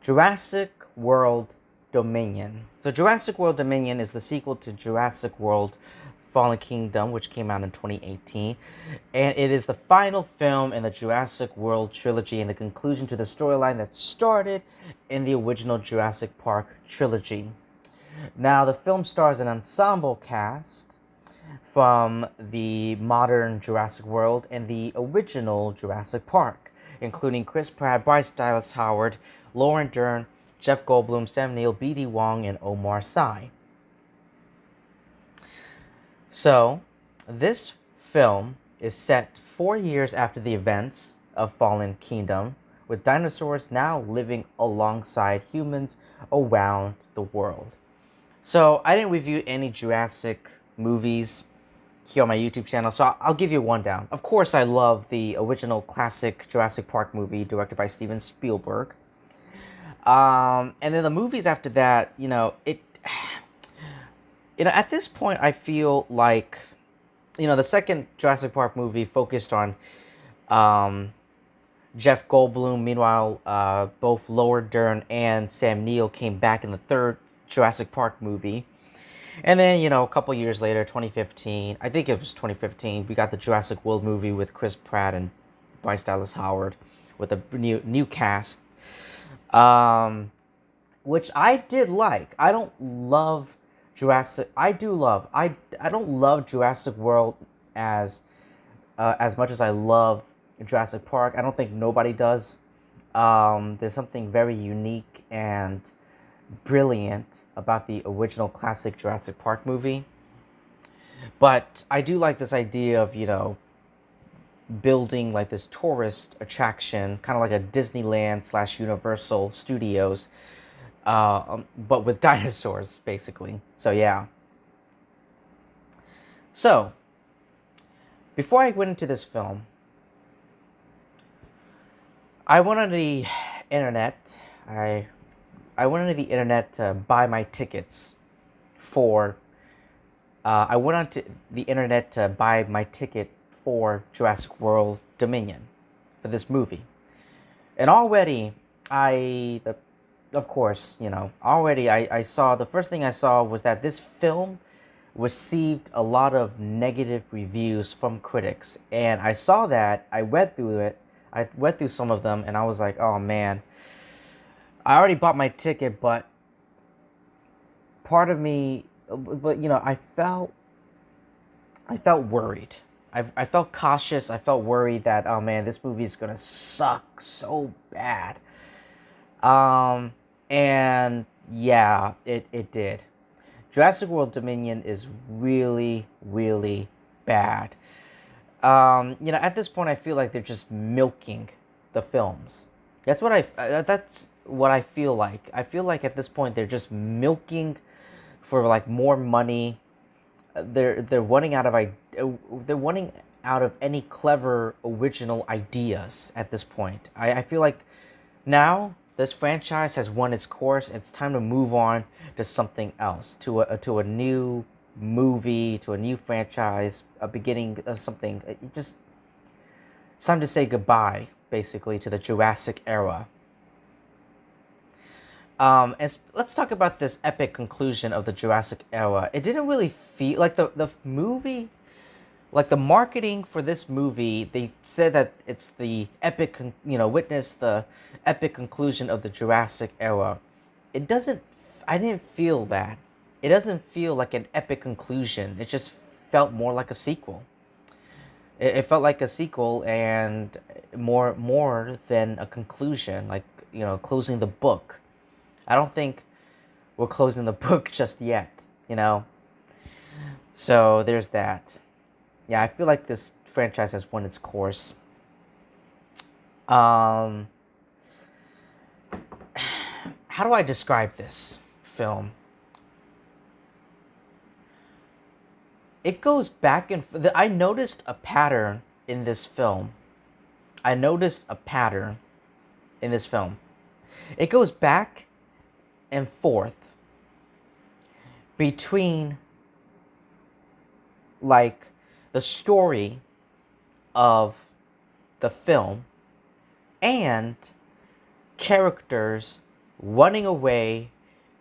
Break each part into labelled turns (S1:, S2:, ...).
S1: Jurassic World Dominion. So Jurassic World Dominion is the sequel to Jurassic World Fallen Kingdom, which came out in 2018. And it is the final film in the Jurassic World trilogy and the conclusion to the storyline that started in the original Jurassic Park trilogy. Now, the film stars an ensemble cast from the modern Jurassic World and the original Jurassic Park, including Chris Pratt, Bryce Dallas Howard, Lauren Dern, Jeff Goldblum, Sam Neill, B.D. Wong, and Omar Sy. So, this film is set 4 years after the events of Fallen Kingdom, with dinosaurs now living alongside humans around the world. So, I didn't review any Jurassic movies here on my YouTube channel, so I'll give you one down. Of course, I love the original classic Jurassic Park movie directed by Steven Spielberg. And then the movies after that, at this point, I feel like, the second Jurassic Park movie focused on Jeff Goldblum. Meanwhile, both Laura Dern and Sam Neill came back in the third Jurassic Park movie. And then, a couple years later, 2015, I think it was 2015, we got the Jurassic World movie with Chris Pratt and Bryce Dallas Howard with a new cast, which I did like. I don't love Jurassic. I don't love Jurassic World as much as I love Jurassic Park. I don't think nobody does. There's something very unique and brilliant about the original classic Jurassic Park movie. But I do like this idea of, building like this tourist attraction, kind of like a Disneyland / Universal Studios, but with dinosaurs, basically. So, yeah. So, before I went into this film, I went on the internet. I went on the internet to buy my tickets for. I went on to the internet to buy my ticket for Jurassic World Dominion, for this movie, and already I saw, the first thing I saw was that this film received a lot of negative reviews from critics, and I saw that. I read through it. I read through some of them, and I was like, oh man. I already bought my ticket, but part of me, I felt worried. I felt cautious. I felt worried that, oh man, this movie is gonna suck so bad. And yeah, it did. Jurassic World Dominion is really, really bad. At this point, I feel like they're just milking the films. That's what I feel like. I feel like at this point they're just milking for like more money. They're running out of any clever original ideas at this point. I feel like now this franchise has run its course. It's time to move on to something else, to a new movie, to a new franchise, a beginning of something. It's time to say goodbye, basically, to the Jurassic era. Let's talk about this epic conclusion of the Jurassic era. It didn't really feel like the movie, like the marketing for this movie. They said that it's the epic, witness the epic conclusion of the Jurassic era. It doesn't. I didn't feel that. It doesn't feel like an epic conclusion. It just felt more like a sequel. It felt like a sequel and more than a conclusion, like, closing the book. I don't think we're closing the book just yet, So there's that. Yeah, I feel like this franchise has run its course. How do I describe this film? It goes back and forth. I noticed a pattern in this film. It goes back and forth between like the story of the film and characters running away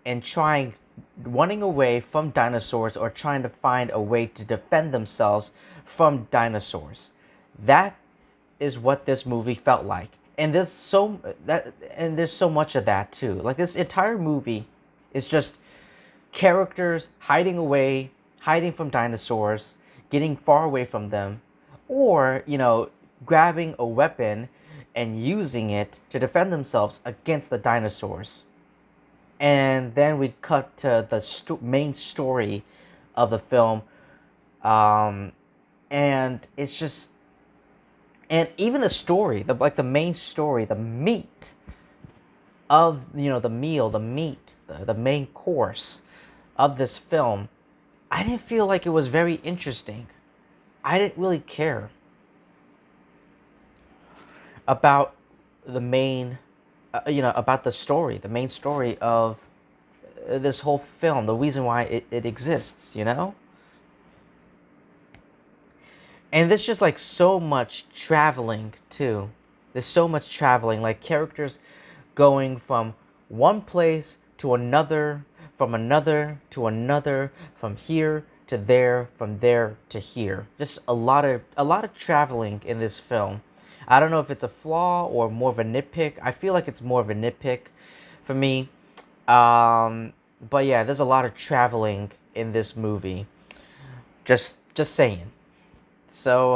S1: and running away from dinosaurs, or trying to find a way to defend themselves from dinosaurs. That is what this movie felt like. And there's so much of that too. Like, this entire movie is just characters hiding away, hiding from dinosaurs, getting far away from them, or, grabbing a weapon and using it to defend themselves against the dinosaurs. And then we cut to the main story of the film, and it's just, and even the story, the main story, the meat of, the meal, the meat, the main course of this film, I didn't feel like it was very interesting. I didn't really care about the main, about the story, the main story of this whole film, the reason why it exists, And there's just like so much traveling too. There's so much traveling, like characters going from one place to another, from another to another, from here to there, from there to here. Just a lot of traveling in this film. I don't know if it's a flaw or more of a nitpick. I feel like it's more of a nitpick for me. But yeah, there's a lot of traveling in this movie. Just saying. So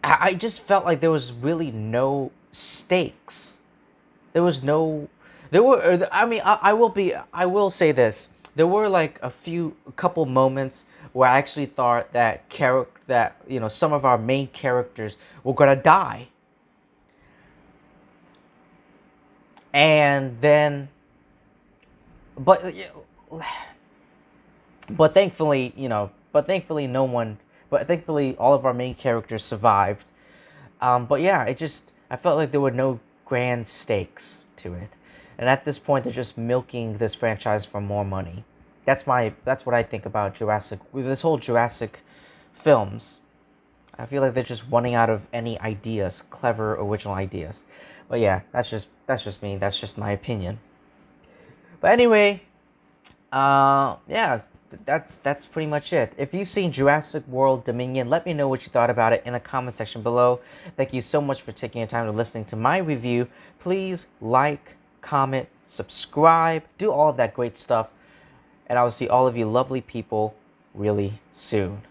S1: I just felt like there was really no stakes. There was no, there were. I mean, I will say this. There were like a couple moments where I actually thought that some of our main characters were gonna die, and then, but but thankfully, no one, but thankfully all of our main characters survived. But yeah, I felt like there were no grand stakes to it. And at this point, they're just milking this franchise for more money. That's what I think about Jurassic, this whole Jurassic films. I feel like they're just running out of any ideas, clever, original ideas. But yeah, that's just me. That's just my opinion. But anyway, yeah, that's pretty much it. If you've seen Jurassic World Dominion, let me know what you thought about it in the comment section below. Thank you so much for taking your time to listening to my review. Please like, comment, subscribe, do all of that great stuff, and I will see all of you lovely people really soon.